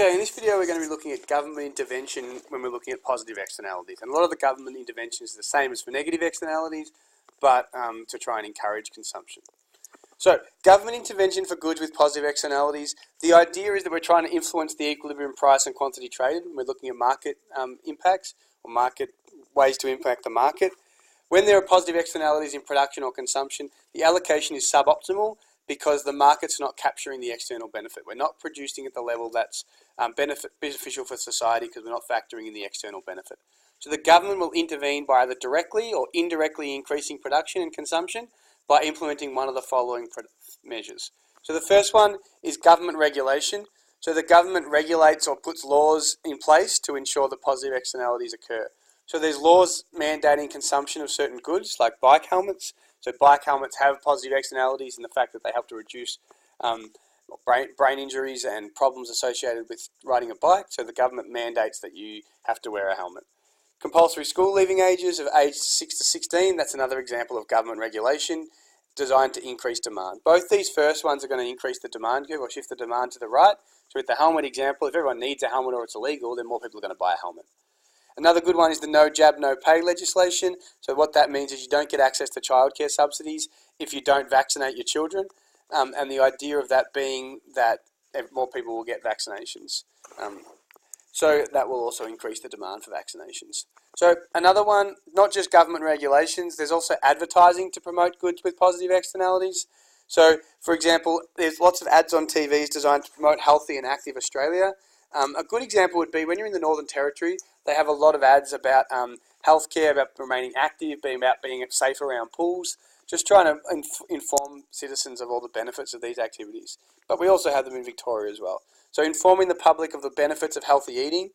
Okay, in this video we're going to be looking at government intervention when we're looking at positive externalities. And a lot of the government interventions are the same as for negative externalities, but to try and encourage consumption. So, government intervention for goods with positive externalities. The idea is that we're trying to influence the equilibrium price and quantity traded. We're looking at market impacts, or market ways to impact the market. When there are positive externalities in production or consumption, the allocation is suboptimal because the market's not capturing the external benefit. We're not producing at the level that's beneficial for society because we're not factoring in the external benefit. So the government will intervene by either directly or indirectly increasing production and consumption by implementing one of the following measures. So the first one is government regulation. So the government regulates or puts laws in place to ensure that positive externalities occur. So there's laws mandating consumption of certain goods like bike helmets. So bike helmets have positive externalities in the fact that they help to reduce brain injuries and problems associated with riding a bike. So the government mandates that you have to wear a helmet. Compulsory school leaving ages of age 6 to 16, that's another example of government regulation designed to increase demand. Both these first ones are going to increase the demand curve or shift the demand to the right. So with the helmet example, if everyone needs a helmet or it's illegal, then more people are going to buy a helmet. Another good one is the no jab, no pay legislation. So what that means is you don't get access to childcare subsidies if you don't vaccinate your children. And the idea of that being that more people will get vaccinations. So that will also increase the demand for vaccinations. So another one, not just government regulations, there's also advertising to promote goods with positive externalities. So, for example, there's lots of ads on TVs designed to promote healthy and active Australia. A good example would be when you're in the Northern Territory, they have a lot of ads about healthcare, about remaining active, about being safe around pools, just trying to inform citizens of all the benefits of these activities. But we also have them in Victoria as well. So informing the public of the benefits of healthy eating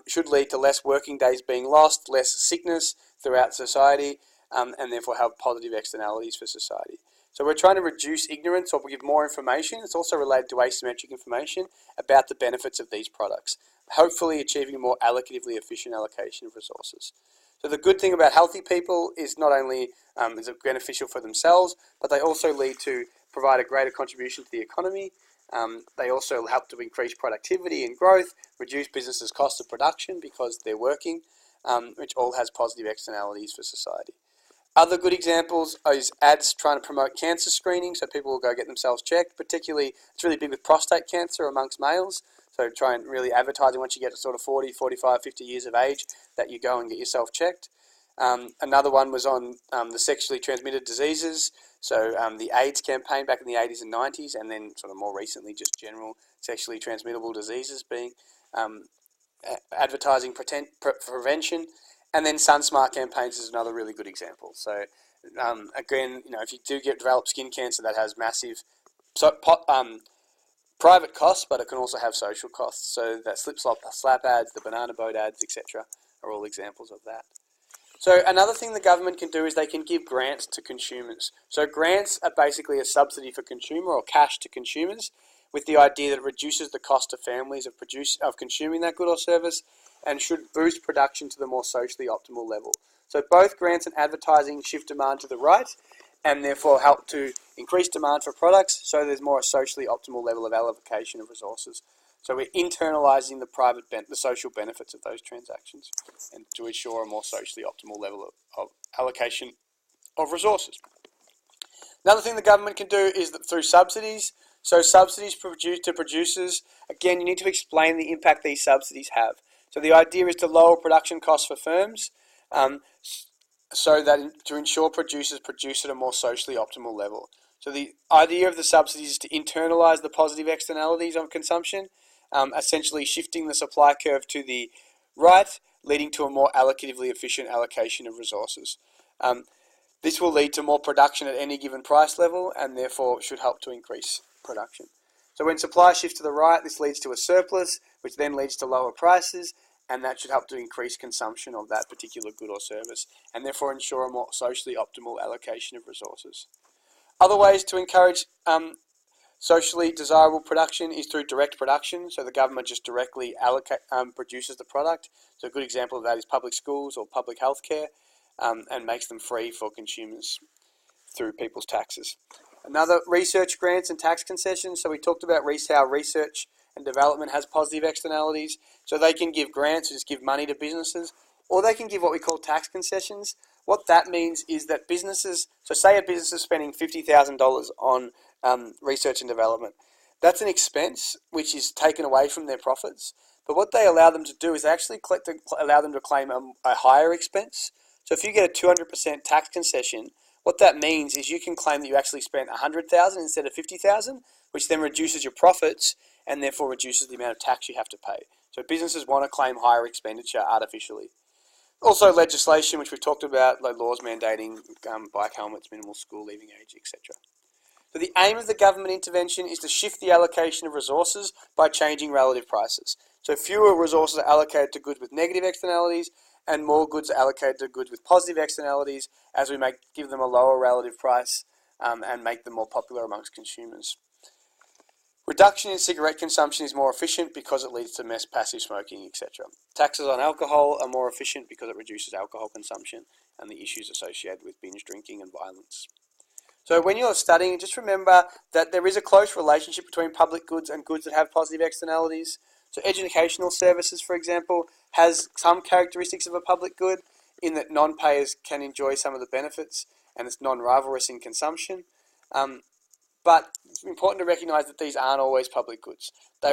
should lead to less working days being lost, less sickness throughout society, and therefore have positive externalities for society. So we're trying to reduce ignorance or give more information. It's also related to asymmetric information about the benefits of these products, hopefully achieving a more allocatively efficient allocation of resources. So the good thing about healthy people is not only is it beneficial for themselves, but they also lead to provide a greater contribution to the economy. They also help to increase productivity and growth, reduce businesses' cost of production because they're working, which all has positive externalities for society. Other good examples is ads trying to promote cancer screening, so people will go get themselves checked. Particularly, it's really big with prostate cancer amongst males. So try and really advertising once you get to sort of 40, 45, 50 years of age that you go and get yourself checked. Another one was on the sexually transmitted diseases. So the AIDS campaign back in the 80s and 90s, and then sort of more recently just general sexually transmittable diseases being advertising prevention. And then SunSmart campaigns is another really good example. So again, if you do develop skin cancer, that has massive private costs, but it can also have social costs. So that slap ads, the banana boat ads, etc., are all examples of that. So another thing the government can do is they can give grants to consumers. So grants are basically a subsidy for consumer or cash to consumers, with the idea that it reduces the cost to families of consuming that good or service and should boost production to the more socially optimal level. So both grants and advertising shift demand to the right and therefore help to increase demand for products so there's more a socially optimal level of allocation of resources. So we're internalising the social benefits of those transactions and to ensure a more socially optimal level of allocation of resources. Another thing the government can do is that through subsidies. So subsidies to producers, again, you need to explain the impact these subsidies have. So the idea is to lower production costs for firms so that to ensure producers produce at a more socially optimal level. So the idea of the subsidies is to internalise the positive externalities of consumption, essentially shifting the supply curve to the right, leading to a more allocatively efficient allocation of resources. This will lead to more production at any given price level and therefore should help to increase production. So when supply shifts to the right, this leads to a surplus, which then leads to lower prices, and that should help to increase consumption of that particular good or service, and therefore ensure a more socially optimal allocation of resources. Other ways to encourage socially desirable production is through direct production, so the government just directly produces the product. So a good example of that is public schools or public health care, and makes them free for consumers through people's taxes. Another, research grants and tax concessions. So we talked about how research and development has positive externalities. So they can give grants, just give money to businesses, or they can give what we call tax concessions. What that means is that businesses, so say a business is spending $50,000 on research and development. That's an expense which is taken away from their profits. But what they allow them to do is actually allow them to claim a higher expense. So if you get a 200% tax concession, what that means is you can claim that you actually spent $100,000 instead of $50,000, which then reduces your profits and therefore reduces the amount of tax you have to pay. So businesses want to claim higher expenditure artificially. Also legislation, which we've talked about, like laws mandating bike helmets, minimal school leaving age, etc. So the aim of the government intervention is to shift the allocation of resources by changing relative prices. So fewer resources are allocated to goods with negative externalities and more goods are allocated to goods with positive externalities as we give them a lower relative price and make them more popular amongst consumers. Reduction in cigarette consumption is more efficient because it leads to less passive smoking, etc. Taxes on alcohol are more efficient because it reduces alcohol consumption and the issues associated with binge drinking and violence. So when you're studying, just remember that there is a close relationship between public goods and goods that have positive externalities. So educational services, for example, has some characteristics of a public good in that non-payers can enjoy some of the benefits and it's non-rivalrous in consumption. But it's important to recognise that these aren't always public goods. They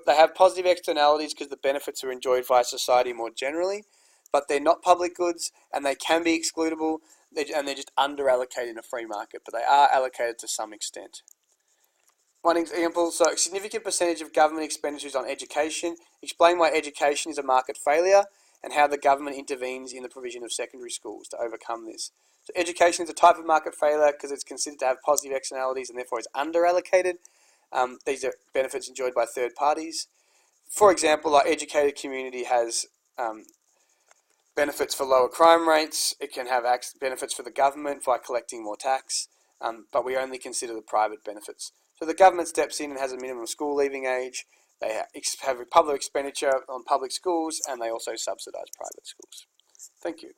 have positive externalities because the benefits are enjoyed by society more generally, but they're not public goods and they can be excludable and they're just under-allocated in a free market, but they are allocated to some extent. One example, so a significant percentage of government expenditures on education. Explain why education is a market failure and how the government intervenes in the provision of secondary schools to overcome this. So education is a type of market failure because it's considered to have positive externalities and therefore it's under-allocated. These are benefits enjoyed by third parties. For example, our educated community has benefits for lower crime rates. It can have benefits for the government by collecting more tax, but we only consider the private benefits. So the government steps in and has a minimum school leaving age. They have public expenditure on public schools and they also subsidise private schools. Thank you.